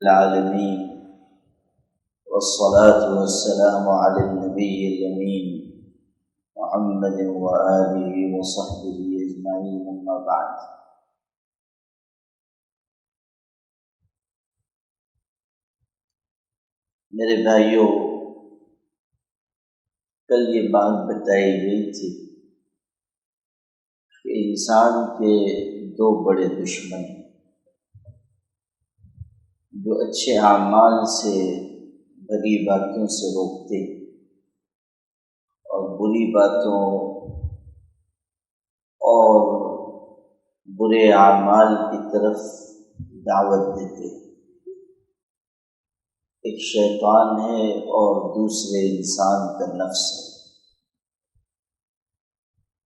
العالمين والصلاة والسلام على النبي الأمين محمد وآله وصحبه أجمعين أما بعد۔ میرے بھائیوں، کل یہ بات بتائی گئی تھی کہ انسان کے دو بڑے دشمن ہیں جو اچھے اعمال سے بھلی باتوں سے روکتے اور بری باتوں اور برے اعمال کی طرف دعوت دیتے۔ ایک شیطان ہے اور دوسرے انسان کا نفس ہے۔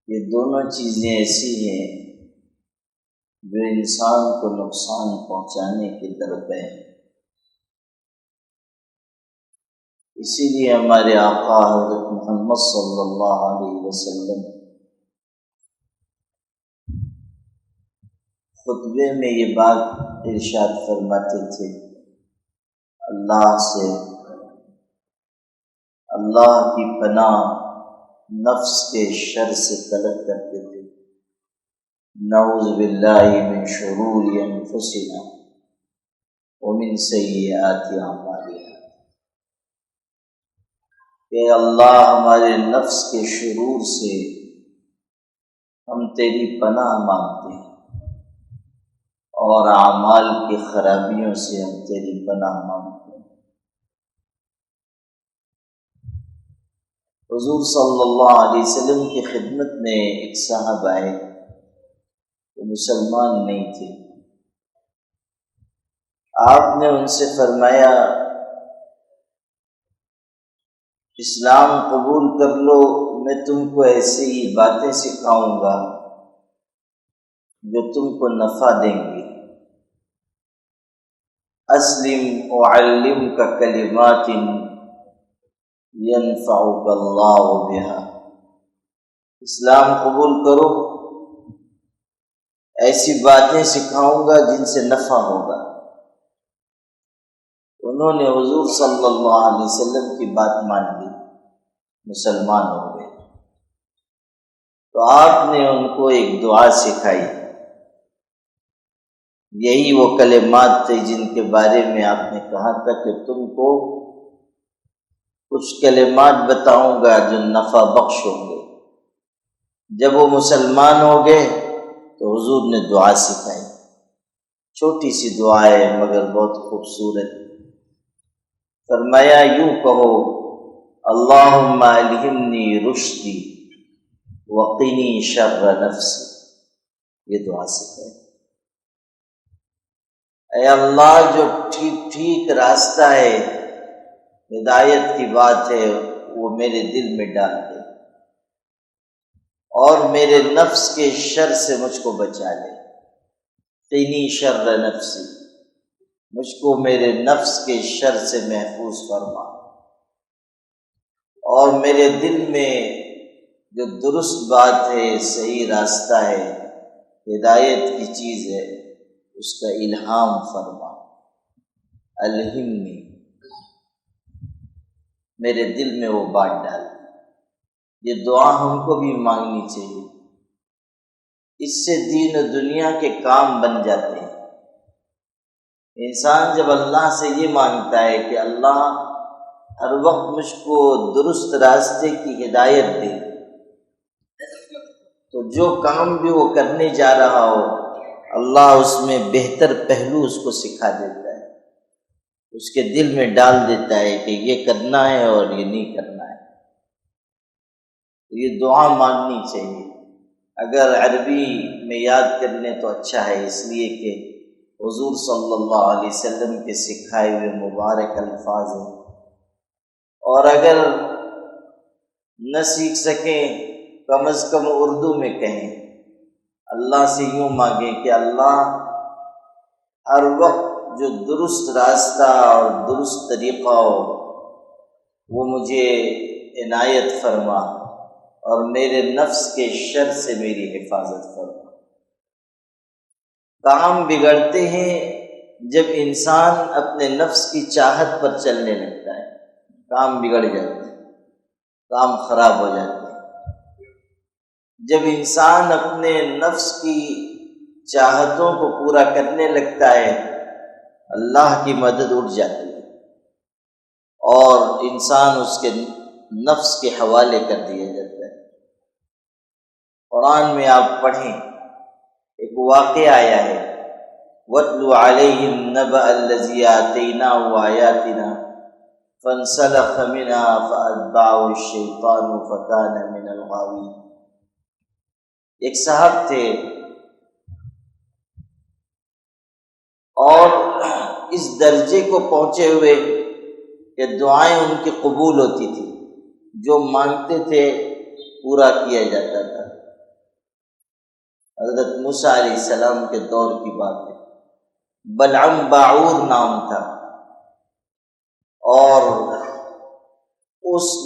یہ دونوں چیزیں ایسی ہیں جو انسان کو نقصان پہنچانے کے درپے ہیں۔ اسی لیے ہمارے آقا حضرت محمد صلی اللہ علیہ وسلم خطبے میں یہ بات ارشاد فرماتے تھے، اللہ سے اللہ کی پناہ نفس کے شر سے طلب کرتے تھے۔ نعوذ باللہ من شرور انفسنا ومن سیئات اعمالنا، کہ اللہ ہمارے نفس کے شرور سے ہم تیری پناہ مانگتے ہیں اور اعمال کی خرابیوں سے ہم تیری پناہ مانگتے ہیں۔ حضور صلی اللہ علیہ وسلم کی خدمت میں ایک صاحب آئے، وہ مسلمان نہیں تھے۔ آپ نے ان سے فرمایا، اسلام قبول کر لو، میں تم کو ایسی ہی باتیں سکھاؤں گا جو تم کو نفع دیں گی۔ اسلم اعلمک کلمات ینفعک اللہ بہا، اسلام قبول کرو، ایسی باتیں سکھاؤں گا جن سے نفع ہوگا۔ انہوں نے حضور صلی اللہ علیہ وسلم کی بات مان لی، مسلمان ہو گئے۔ تو آپ نے ان کو ایک دعا سکھائی، یہی وہ کلمات تھے جن کے بارے میں آپ نے کہا تھا کہ تم کو کچھ کلمات بتاؤں گا جو نفع بخش ہوں گے۔ جب وہ مسلمان ہو گئے تو حضور نے دعا سکھائی، چھوٹی سی دعا ہے مگر بہت خوبصورت۔ فرمایا یوں کہو، اللہم الہمنی رشدی وقنی شر نفسی، یہ دعا سکھائی۔ اے اللہ، جو ٹھیک راستہ ہے، ہدایت کی بات ہے، وہ میرے دل میں ڈال دے اور میرے نفس کے شر سے مجھ کو بچا لے۔ قنی شر نفسی، مجھ کو میرے نفس کے شر سے محفوظ فرما، اور میرے دل میں جو درست بات ہے، صحیح راستہ ہے، ہدایت کی چیز ہے، اس کا الہام فرما۔ الہمنی، میرے دل میں وہ بات ڈال۔ یہ دعا ہم کو بھی مانگنی چاہیے، اس سے دین و دنیا کے کام بن جاتے ہیں۔ انسان جب اللہ سے یہ مانگتا ہے کہ اللہ ہر وقت مجھ کو درست راستے کی ہدایت دے، تو جو کام بھی وہ کرنے جا رہا ہو، اللہ اس میں بہتر پہلو اس کو سکھا دیتا ہے، اس کے دل میں ڈال دیتا ہے کہ یہ کرنا ہے اور یہ نہیں کرنا ہے۔ یہ دعا مانگنی چاہیے۔ اگر عربی میں یاد کر لیں تو اچھا ہے، اس لیے کہ حضور صلی اللہ علیہ وسلم کے سکھائے ہوئے مبارک الفاظ ہیں، اور اگر نہ سیکھ سکیں کم از کم اردو میں کہیں۔ اللہ سے یوں مانگیں کہ اللہ ہر وقت جو درست راستہ اور درست طریقہ ہو وہ مجھے عنایت فرما، اور میرے نفس کے شر سے میری حفاظت فرما۔ کام بگڑتے ہیں جب انسان اپنے نفس کی چاہت پر چلنے لگتا ہے کام بگڑ جاتے ہیں، کام خراب ہو جاتے ہیں۔ جب انسان اپنے نفس کی چاہتوں کو پورا کرنے لگتا ہے اللہ کی مدد اٹھ جاتی ہے اور انسان اس کے نفس کے حوالے کر دیا جاتا ہے۔ قرآن میں آپ پڑھیں، ایک واقعہ آیا ہے، وَاتْلُ عَلَيْهِمْ نَبَأَ الَّذِي آتَيْنَاهُ آيَاتِنَا فَانْسَلَخَ مِنْهَا فَأَتْبَعَهُ الشَّيْطَانُ فَكَانَ مِنَ الْغَاوِينَ۔ ایک صاحب تھے اور اس درجے کو پہنچے ہوئے کہ دعائیں ان کی قبول ہوتی تھی، جو مانگتے تھے پورا کیا جاتا تھا۔ حضرت موسیٰ علیہ السلام کے دور کی بات ہے، بلعم باعور نام تھا، اور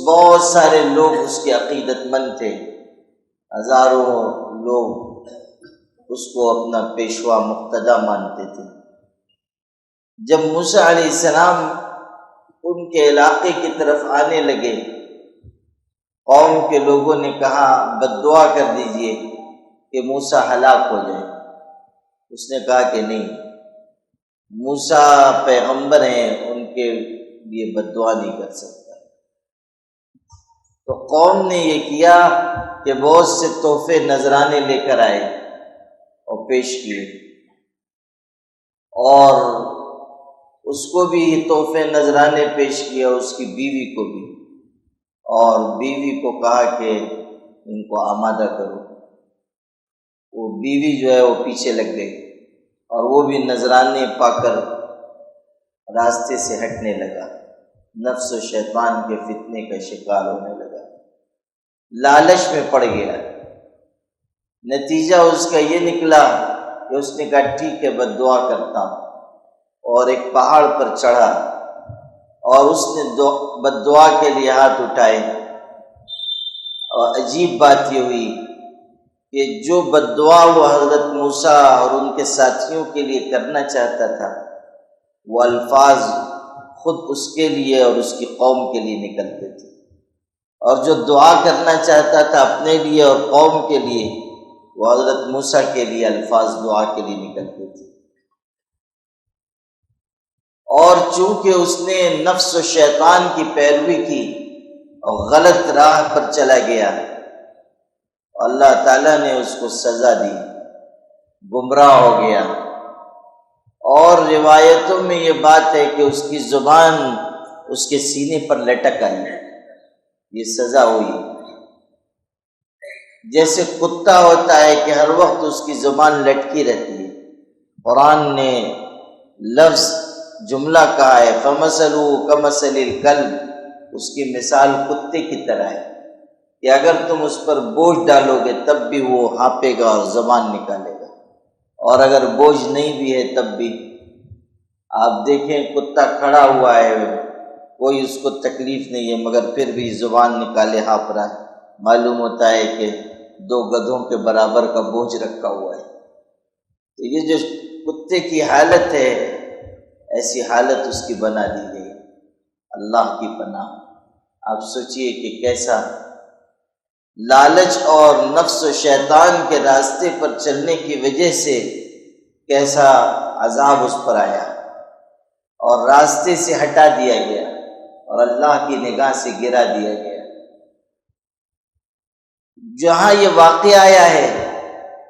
بہت سارے لوگ اس کے عقیدت مند تھے، ہزاروں لوگ اس کو اپنا پیشوا مقتدیٰ مانتے تھے۔ جب موسیٰ علیہ السلام ان کے علاقے کی طرف آنے لگے، قوم کے لوگوں نے کہا بد دعا کر دیجئے کہ موسیٰ ہلاک ہو جائے۔ اس نے کہا کہ نہیں، موسیٰ پیغمبر ہیں، ان کے لیے بد دعا نہیں کر سکتا۔ تو قوم نے یہ کیا کہ بہت سے تحفے نذرانے لے کر آئے اور پیش کیے، اور اس کو بھی تحفے نذرانے پیش کیا، اس کی بیوی کو بھی، اور بیوی کو کہا کہ ان کو آمادہ کرو۔ وہ بیوی جو ہے وہ پیچھے لگ گئی اور وہ بھی نذرانے پا کر راستے سے ہٹنے لگا، نفس و شیطان کے فتنے کا شکار ہونے لگا، لالچ میں پڑ گیا۔ نتیجہ اس کا یہ نکلا کہ اس نے کہا ٹھیک ہے بد دعا کرتا ہوں، اور ایک پہاڑ پر چڑھا اور اس نے بد دعا کے لیے ہاتھ اٹھائے، اور عجیب بات یہ ہوئی کہ جو بد دعا وہ حضرت موسیٰ اور ان کے ساتھیوں کے لیے کرنا چاہتا تھا، وہ الفاظ خود اس کے لیے اور اس کی قوم کے لیے نکلتے تھے، اور جو دعا کرنا چاہتا تھا اپنے لیے اور قوم کے لیے، وہ حضرت موسیٰ کے لیے الفاظ دعا کے لیے نکلتے تھے۔ اور چونکہ اس نے نفس و شیطان کی پیروی کی اور غلط راہ پر چلا گیا، اللہ تعالیٰ نے اس کو سزا دی، گمراہ ہو گیا۔ اور روایتوں میں یہ بات ہے کہ اس کی زبان اس کے سینے پر لٹک آئی، یہ سزا ہوئی۔ جیسے کتا ہوتا ہے کہ ہر وقت اس کی زبان لٹکی رہتی ہے، قرآن نے لفظ جملہ کہا ہے فَمَثَلُهُ كَمَثَلِ الْكَلْبِ، اس کی مثال کتے کی طرح ہے کہ اگر تم اس پر بوجھ ڈالو گے تب بھی وہ ہانپے گا اور زبان نکالے گا، اور اگر بوجھ نہیں بھی ہے تب بھی۔ آپ دیکھیں کتا کھڑا ہوا ہے، کوئی اس کو تکلیف نہیں ہے، مگر پھر بھی زبان نکالے ہانپ رہا ہے، معلوم ہوتا ہے کہ 2 گدھوں کے برابر کا بوجھ رکھا ہوا ہے۔ تو یہ جو کتے کی حالت ہے، ایسی حالت اس کی بنا دی گئی، اللہ کی پناہ۔ آپ سوچئے کہ کیسا لالچ اور نفس و شیطان کے راستے پر چلنے کی وجہ سے کیسا عذاب اس پر آیا، اور راستے سے ہٹا دیا گیا اور اللہ کی نگاہ سے گرا دیا گیا۔ جہاں یہ واقعہ آیا ہے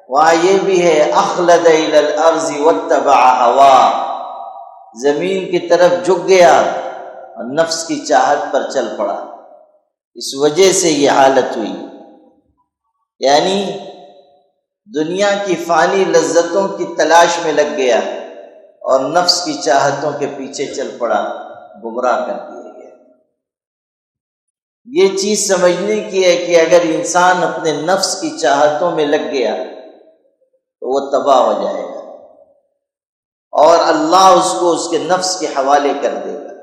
وہاں یہ بھی ہے اخلد الی الارض واتبع ہوا، زمین کی طرف جھک گیا اور نفس کی چاہت پر چل پڑا، اس وجہ سے یہ حالت ہوئی۔ یعنی دنیا کی فانی لذتوں کی تلاش میں لگ گیا اور نفس کی چاہتوں کے پیچھے چل پڑا، گمراہ کر دیا گیا۔ یہ چیز سمجھنے کی ہے کہ اگر انسان اپنے نفس کی چاہتوں میں لگ گیا تو وہ تباہ ہو جائے گا، اور اللہ اس کو اس کے نفس کے حوالے کر دے گا۔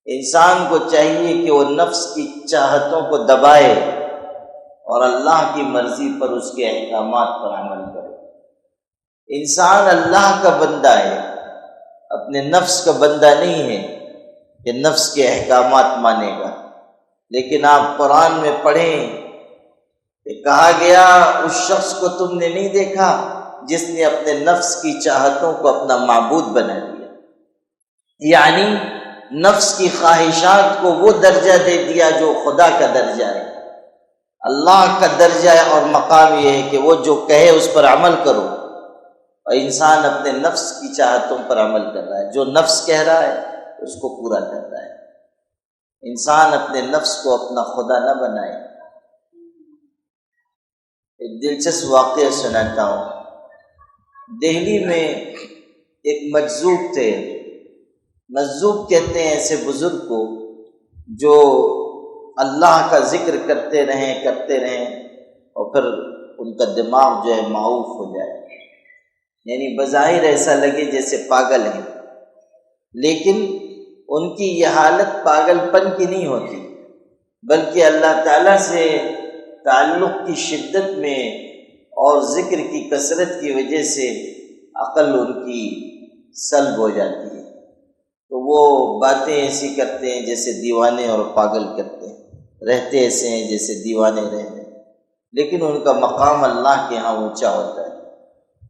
انسان کو چاہیے کہ وہ نفس کی چاہتوں کو دبائے اور اللہ کی مرضی پر، اس کے احکامات پر عمل کرے۔ انسان اللہ کا بندہ ہے، اپنے نفس کا بندہ نہیں ہے کہ نفس کے احکامات مانے گا، لیکن آپ قرآن میں پڑھیں کہ کہا گیا اس شخص کو تم نے نہیں دیکھا جس نے اپنے نفس کی چاہتوں کو اپنا معبود بنا لیا، یعنی نفس کی خواہشات کو وہ درجہ دے دیا جو خدا کا درجہ ہے۔ اللہ کا درجہ اور مقام یہ ہے کہ وہ جو کہے اس پر عمل کرو، اور انسان اپنے نفس کی چاہتوں پر عمل کر رہا ہے، جو نفس کہہ رہا ہے اس کو پورا کر رہا ہے۔ انسان اپنے نفس کو اپنا خدا نہ بنائے۔ ایک دلچسپ واقعہ سناتا ہوں۔ دہلی میں ایک مجذوب تھے، مجذوب کہتے ہیں ایسے بزرگ کو جو اللہ کا ذکر کرتے رہیں اور پھر ان کا دماغ جو ہے معوف ہو جائے، یعنی بظاہر ایسا لگے جیسے پاگل ہیں، لیکن ان کی یہ حالت پاگل پن کی نہیں ہوتی، بلکہ اللہ تعالیٰ سے تعلق کی شدت میں اور ذکر کی کثرت کی وجہ سے عقل ان کی سلب ہو جاتی ہے، تو وہ باتیں ایسی کرتے ہیں جیسے دیوانے اور پاگل کرتے ہیں، رہتے ایسے ہیں جیسے دیوانے رہتے ہیں، لیکن ان کا مقام اللہ کے ہاں اونچا ہوتا ہے،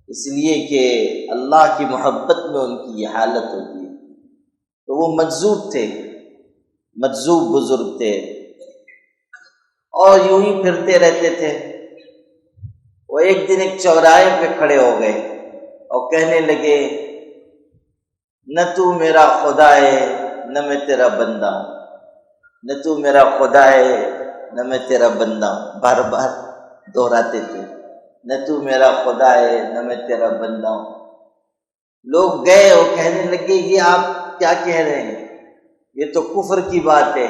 اس لیے کہ اللہ کی محبت میں ان کی یہ حالت ہوتی ہے۔ تو وہ مجذوب تھے، مجذوب بزرگ تھے، اور یوں ہی پھرتے رہتے تھے۔ وہ ایک دن ایک چوراہے پہ کھڑے ہو گئے اور کہنے لگے نہ تو میرا خدا ہے نہ میں تیرا بندہ ہوں، نہ تو میرا خدا ہے نہ میں تیرا بندہ ہوں، بار بار دہراتے تھے، نہ تو میرا خدا ہے نہ میں تیرا بندہ ہوں۔ لوگ گئے اور کہنے لگے یہ آپ کیا کہہ رہے ہیں، یہ تو کفر کی بات ہے،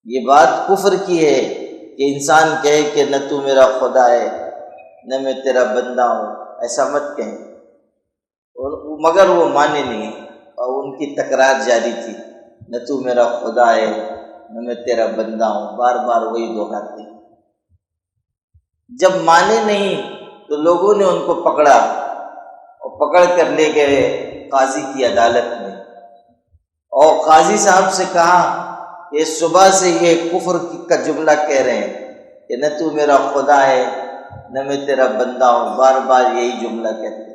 یہ بات کفر کی ہے کہ انسان کہے کہ نہ تو میرا خدا ہے نہ میں تیرا بندہ ہوں، ایسا مت کہیں۔ مگر وہ مانے نہیں اور ان کی تکرار جاری تھی، نہ تو میرا خدا ہے نہ میں تیرا بندہ ہوں، بار بار وہی دہراتے۔ جب مانے نہیں تو لوگوں نے ان کو پکڑا اور پکڑ کر لے گئے قاضی کی عدالت میں، اور قاضی صاحب سے کہا کہ صبح سے یہ کفر کا جملہ کہہ رہے ہیں کہ نہ تو میرا خدا ہے نہ میں تیرا بندہ ہوں، بار بار یہی جملہ کہتے ہیں۔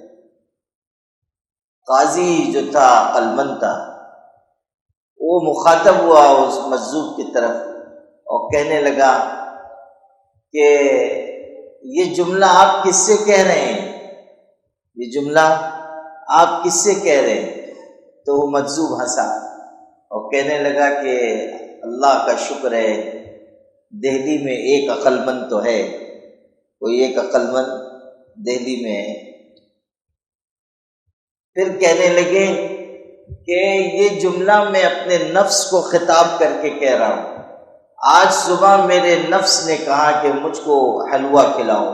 قاضی جو تھا عقلمند تھا، وہ مخاطب ہوا اس مجذوب کی طرف اور کہنے لگا کہ یہ جملہ آپ کس سے کہہ رہے ہیں، یہ جملہ آپ کس سے کہہ رہے ہیں؟ تو وہ مجذوب ہنسا اور کہنے لگا کہ اللہ کا شکر ہے دہلی میں ایک عقل مند تو ہے، کوئی ایک عقل مند دہلی میں ہے۔ پھر کہنے لگے کہ یہ جملہ میں اپنے نفس کو خطاب کر کے کہہ رہا ہوں۔ آج صبح میرے نفس نے کہا کہ مجھ کو حلوہ کھلاؤ،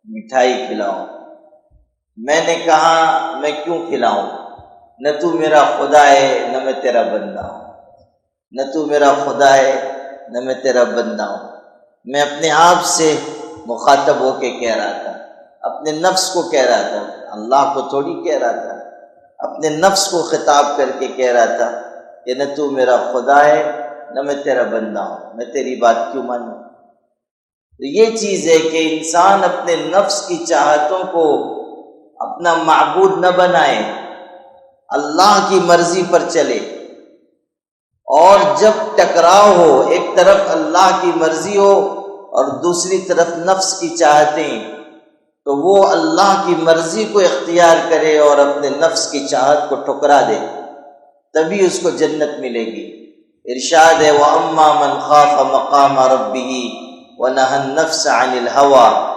مٹھائی کھلاؤ، میں نے کہا میں کیوں کھلاؤں، نہ تو میرا خدا ہے نہ میں تیرا بندہ ہوں، نہ تو میرا خدا ہے نہ میں تیرا بندہ ہوں۔ میں اپنے آپ سے مخاطب ہو کے کہہ رہا تھا، اپنے نفس کو کہہ رہا تھا، اللہ کو تھوڑی کہہ رہا تھا، اپنے نفس کو خطاب کر کے کہہ رہا تھا کہ نہ تو میرا خدا ہے نہ میں تیرا بندہ ہوں، میں تیری بات کیوں مانوں۔ تو یہ چیز ہے کہ انسان اپنے نفس کی چاہتوں کو اپنا معبود نہ بنائے، اللہ کی مرضی پر چلے، اور جب ٹکراؤ ہو، ایک طرف اللہ کی مرضی ہو اور دوسری طرف نفس کی چاہتیں، تو وہ اللہ کی مرضی کو اختیار کرے اور اپنے نفس کی چاہت کو ٹھکرا دے، تبھی اس کو جنت ملے گی۔ ارشاد ہے وَأَمَّا مَنْ خَافَ مَقَامَ رَبِّهِ وَنَهَى النَّفْسَ عَنِ الْهَوَىٰ،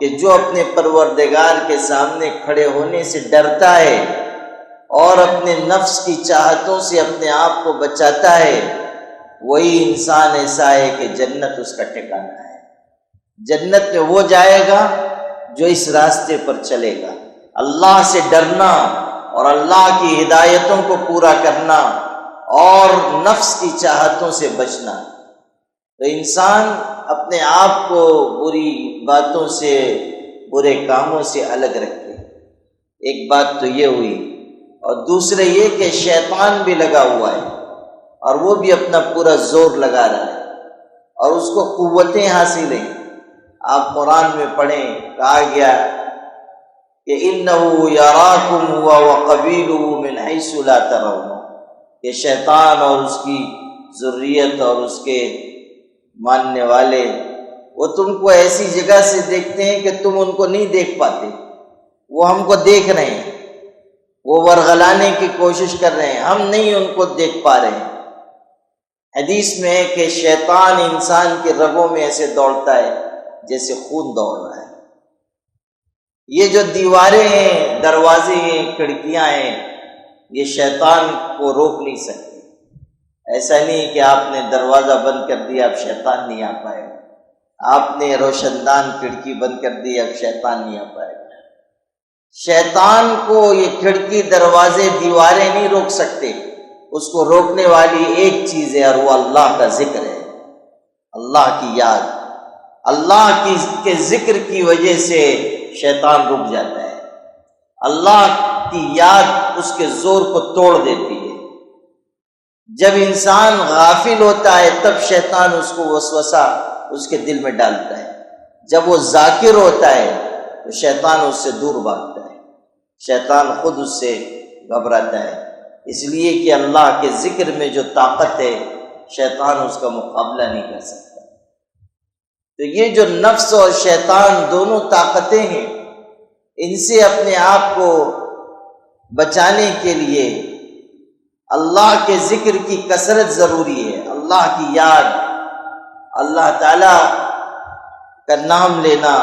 کہ جو اپنے پروردگار کے سامنے کھڑے ہونے سے ڈرتا ہے اور اپنے نفس کی چاہتوں سے اپنے آپ کو بچاتا ہے، وہی انسان ایسا ہے کہ جنت اس کا ٹھکانہ ہے۔ جنت میں وہ جائے گا جو اس راستے پر چلے گا، اللہ سے ڈرنا اور اللہ کی ہدایتوں کو پورا کرنا اور نفس کی چاہتوں سے بچنا۔ تو انسان اپنے آپ کو بری باتوں سے، برے کاموں سے الگ رکھے۔ ایک بات تو یہ ہوئی اور دوسرے یہ کہ شیطان بھی لگا ہوا ہے اور وہ بھی اپنا پورا زور لگا رہا ہے اور اس کو قوتیں حاصل ہیں۔ آپ قرآن میں پڑھیں، کہا گیا کہ اِنَّهُ يَرَاكُمْ هُوَ وَقَبِيلُهُ مِنْ حَيْثُ لَا تَرَوْنَهُ، کہ شیطان اور اس کی ذریت اور اس کے ماننے والے وہ تم کو ایسی جگہ سے دیکھتے ہیں کہ تم ان کو نہیں دیکھ پاتے، وہ ہم کو دیکھ رہے ہیں، وہ ورغلانے کی کوشش کر رہے ہیں، ہم نہیں ان کو دیکھ پا رہے ہیں۔ حدیث میں ہے کہ شیطان انسان کے رگوں میں ایسے دوڑتا ہے جیسے خون دوڑ رہا ہے۔ یہ جو دیواریں ہیں، دروازے ہیں، کھڑکیاں ہیں، یہ شیطان کو روک نہیں سکتی۔ ایسا نہیں کہ آپ نے دروازہ بند کر دیا اب شیطان نہیں آ پائے گا، آپ نے روشن دان کھڑکی بند کر دی اب شیطان نہیں آ پائے گا۔ شیطان کو یہ کھڑکی، دروازے، دیواریں نہیں روک سکتے، اس کو روکنے والی ایک چیز ہے اور وہ اللہ کا ذکر ہے، اللہ کی یاد۔ اللہ کے ذکر کی وجہ سے شیطان رک جاتا ہے، اللہ کی یاد اس کے زور کو توڑ دیتی ہے۔ جب انسان غافل ہوتا ہے تب شیطان اس کو وسوسہ اس کے دل میں ڈالتا ہے، جب وہ ذاکر ہوتا ہے تو شیطان اس سے دور بھاگتا ہے، شیطان خود اس سے گھبراتا ہے، اس لیے کہ اللہ کے ذکر میں جو طاقت ہے شیطان اس کا مقابلہ نہیں کر سکتا۔ تو یہ جو نفس اور شیطان دونوں طاقتیں ہیں، ان سے اپنے آپ کو بچانے کے لیے اللہ کے ذکر کی کثرت ضروری ہے، اللہ کی یاد، اللہ تعالی کا نام لینا،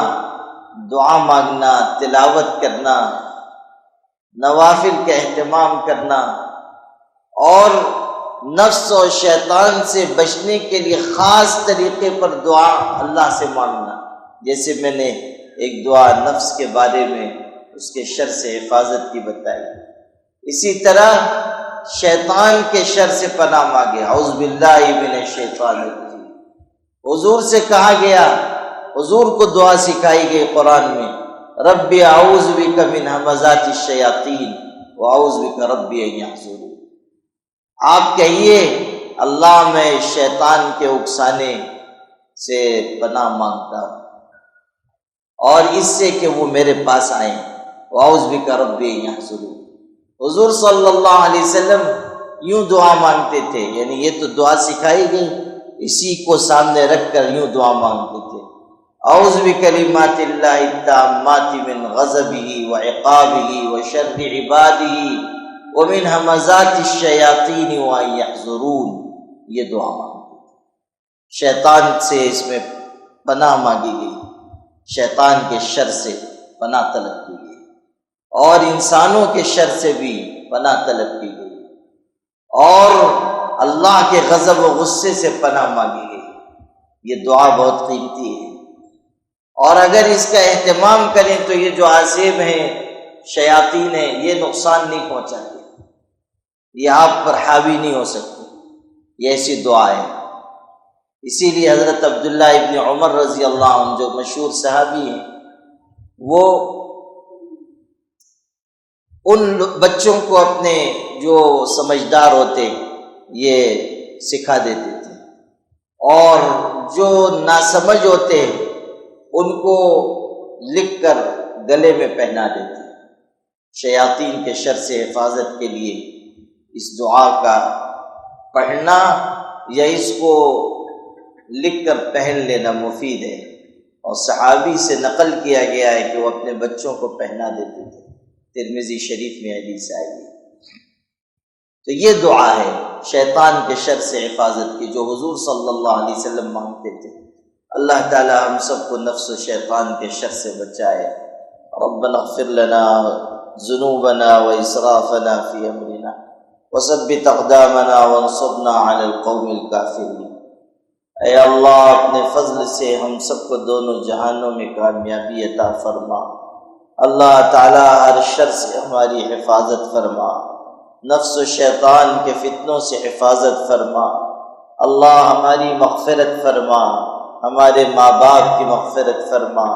دعا مانگنا، تلاوت کرنا، نوافل کا اہتمام کرنا، اور نفس اور شیطان سے بچنے کے لیے خاص طریقے پر دعا اللہ سے مانگنا۔ جیسے میں نے ایک دعا نفس کے بارے میں اس کے شر سے حفاظت کی بتائی، اسی طرح شیطان کے شر سے پناہ مانگے، اعوذ باللہ من الشیطان الرجیم۔ حضور سے کہا گیا، حضور کو دعا سکھائی گئی قرآن میں، رب اعوذ بک من ہمزات الشیاطین واعوذ بک رب ان یحضرون۔ آپ کہیے اللہ میں شیطان کے اکسانے سے پناہ مانگتا ہوں اور اس سے کہ وہ میرے پاس آئیں، واعوذ بک رب ان یحضرون۔ حضور صلی اللہ علیہ وسلم یوں دعا مانگتے تھے، یعنی یہ تو دعا سکھائی گئی، اسی کو سامنے رکھ کر یوں دعا مانگتے تھے، اعوذ بکلمات اللہ التامات من غضبہ وعقابہ وشر عبادہ ومن ہمزات الشیاطین وان یحضرون۔ یہ دعا مانگتے تھے، شیطان سے اس میں پناہ مانگی گئی، شیطان کے شر سے پناہ طلب کی گئی اور انسانوں کے شر سے بھی پناہ طلب کی گئی اور اللہ کے غضب و غصے سے پناہ مانگی گئی۔ یہ دعا بہت قیمتی ہے اور اگر اس کا اہتمام کریں تو یہ جو عازب ہیں، شیاطین ہیں، یہ نقصان نہیں پہنچاتے، یہ آپ پر حاوی نہیں ہو سکتے، یہ ایسی دعا ہے۔ اسی لیے حضرت عبداللہ ابن عمر رضی اللہ عنہ جو مشہور صحابی ہیں، وہ ان بچوں کو اپنے جو سمجھدار ہوتے یہ سکھا دیتے تھے اور جو ناسمجھ ہوتے ان کو لکھ کر گلے میں پہنا دیتے۔ شیاطین کے شر سے حفاظت کے لیے اس دعا کا پڑھنا یا اس کو لکھ کر پہن لینا مفید ہے، اور صحابی سے نقل کیا گیا ہے کہ وہ اپنے بچوں کو پہنا دیتے تھے، ترمذی شریف میں حدیث آئی ہے۔ تو یہ دعا ہے شیطان کے شر سے حفاظت کی جو حضور صلی اللہ علیہ وسلم مانگتے تھے۔ اللہ تعالی ہم سب کو نفس و شیطان کے شر سے بچائے۔ ربنا اغفر لنا ذنوبنا واسرافنا فی امرنا وثبت اقدامنا وانصرنا علی القوم الکافرین۔ اے اللہ اپنے فضل سے ہم سب کو دونوں جہانوں میں کامیابی عطا فرما۔ اللہ تعالی ہر شر سے ہماری حفاظت فرما، نفس و شیطان کے فتنوں سے حفاظت فرما۔ اللہ ہماری مغفرت فرما، ہمارے ماں باپ کی مغفرت فرما،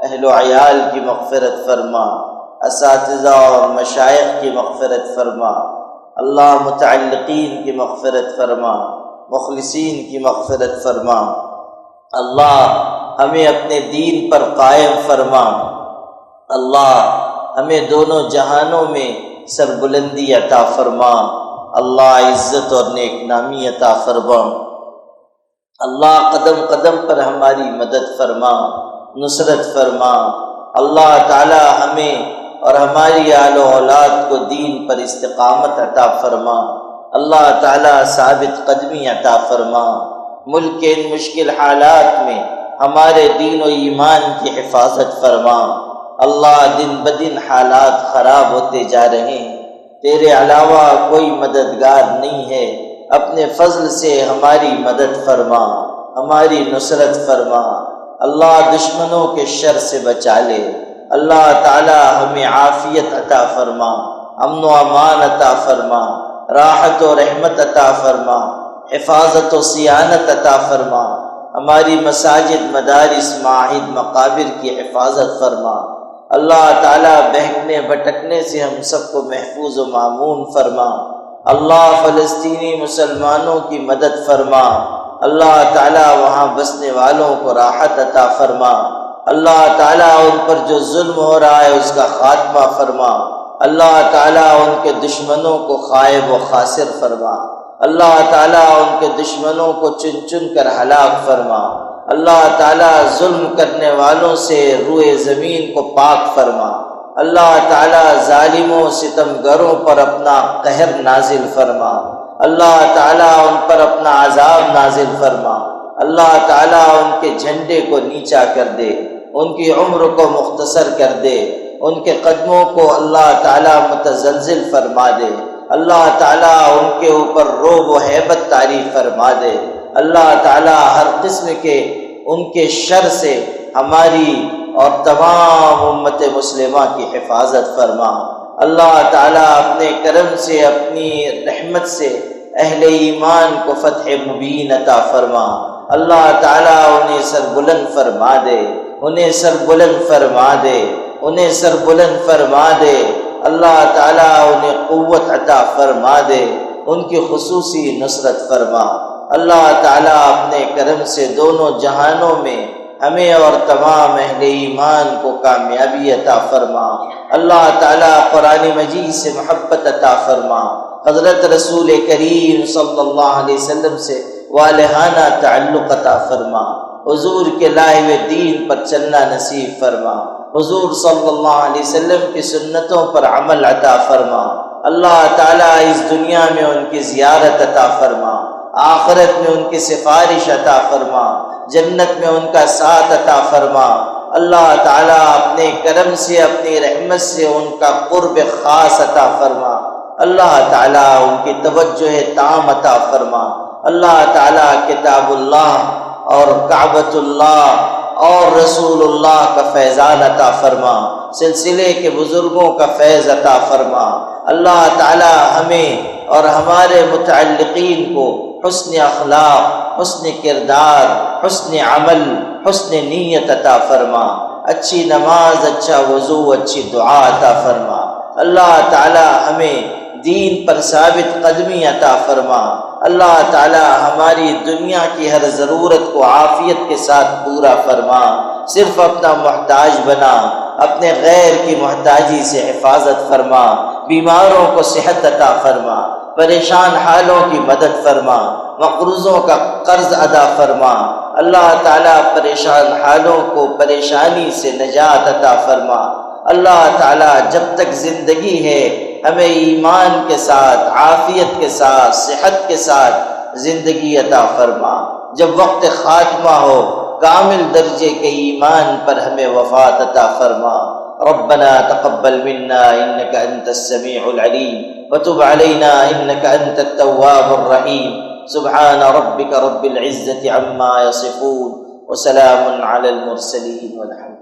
اہل و عیال کی مغفرت فرما، اساتذہ اور مشائخ کی مغفرت فرما، اللہ متعلقین کی مغفرت فرما، مخلصین کی مغفرت فرما، اللہ ہمیں اپنے دین پر قائم فرما، اللہ ہمیں دونوں جہانوں میں سربلندی عطا فرما، اللہ عزت اور نیک نامی عطا فرما، اللہ قدم قدم پر ہماری مدد فرما، نصرت فرما، اللہ تعالی ہمیں اور ہماری آل و اولاد کو دین پر استقامت عطا فرما، اللہ تعالی ثابت قدمی عطا فرما، ملک کے ان مشکل حالات میں ہمارے دین و ایمان کی حفاظت فرما، اللہ دن بدن حالات خراب ہوتے جا رہے ہیں، تیرے علاوہ کوئی مددگار نہیں ہے، اپنے فضل سے ہماری مدد فرما، ہماری نصرت فرما، اللہ دشمنوں کے شر سے بچا لے، اللہ تعالی ہمیں عافیت عطا فرما، امن و امان عطا فرما، راحت و رحمت عطا فرما، حفاظت و صیانت عطا فرما، ہماری مساجد، مدارس، معاہد، مقابر کی حفاظت فرما، اللہ تعالیٰ بہکنے بھٹکنے سے ہم سب کو محفوظ و مامون فرما، اللہ فلسطینی مسلمانوں کی مدد فرما، اللہ تعالیٰ وہاں بسنے والوں کو راحت عطا فرما، اللہ تعالیٰ ان پر جو ظلم ہو رہا ہے اس کا خاتمہ فرما، اللہ تعالیٰ ان کے دشمنوں کو خائب و خاسر فرما، اللہ تعالیٰ ان کے دشمنوں کو چن چن کر ہلاک فرما، اللہ تعالیٰ ظلم کرنے والوں سے روئے زمین کو پاک فرما، اللہ تعالیٰ ظالموں ستمگروں پر اپنا قہر نازل فرما، اللہ تعالیٰ ان پر اپنا عذاب نازل فرما، اللہ تعالیٰ ان کے جھنڈے کو نیچا کر دے، ان کی عمر کو مختصر کر دے، ان کے قدموں کو اللہ تعالیٰ متزلزل فرما دے، اللہ تعالیٰ ان کے اوپر رعب و ہیبت طاری فرما دے، اللہ تعالیٰ ہر قسم کے ان کے شر سے ہماری اور تمام امت مسلمہ کی حفاظت فرما، اللہ تعالیٰ اپنے کرم سے، اپنی رحمت سے اہل ایمان کو فتح مبین عطا فرما، اللہ تعالیٰ انہیں سربلند فرما دے، انہیں سربلند فرما دے، انہیں سربلند فرما دے، اللہ تعالیٰ انہیں قوت عطا فرما دے، ان کی خصوصی نصرت فرما، اللہ تعالیٰ اپنے کرم سے دونوں جہانوں میں ہمیں اور تمام اہل ایمان کو کامیابی عطا فرما، اللہ تعالیٰ قرآن مجید سے محبت عطا فرما، حضرت رسول کریم صلی اللہ علیہ وسلم سے والہانہ تعلق عطا فرما، حضور کے لائے ہوئے دین پر چلنا نصیب فرما، حضور صلی اللہ علیہ وسلم کی سنتوں پر عمل عطا فرما، اللہ تعالیٰ اس دنیا میں ان کی زیارت عطا فرما، آخرت میں ان کی سفارش عطا فرما، جنت میں ان کا ساتھ عطا فرما، اللہ تعالیٰ اپنے کرم سے، اپنی رحمت سے ان کا قرب خاص عطا فرما، اللہ تعالیٰ ان کی توجہ تام عطا فرما، اللہ تعالیٰ کتاب اللہ اور کعبۃ اللہ اور رسول اللہ کا فیضان عطا فرما، سلسلے کے بزرگوں کا فیض عطا فرما، اللہ تعالیٰ ہمیں اور ہمارے متعلقین کو حسن اخلاق، حسن کردار، حسن عمل، حسن نیت عطا فرما، اچھی نماز، اچھا وضو، اچھی دعا عطا فرما، اللہ تعالی ہمیں دین پر ثابت قدمی عطا فرما، اللہ تعالی ہماری دنیا کی ہر ضرورت کو عافیت کے ساتھ پورا فرما، صرف اپنا محتاج بنا، اپنے غیر کی محتاجی سے حفاظت فرما، بیماروں کو صحت عطا فرما، پریشان حالوں کی مدد فرما، مقروضوں کا قرض ادا فرما، اللہ تعالیٰ پریشان حالوں کو پریشانی سے نجات عطا فرما، اللہ تعالیٰ جب تک زندگی ہے ہمیں ایمان کے ساتھ، عافیت کے ساتھ، صحت کے ساتھ زندگی عطا فرما، جب وقت خاتمہ ہو کامل درجے کے ایمان پر ہمیں وفات عطا فرما، ربنا تقبل منا انك انت السميع العليم وتب علينا انك انت التواب الرحيم، سبحان ربك رب العزة عما يصفون وسلام على المرسلين والحمد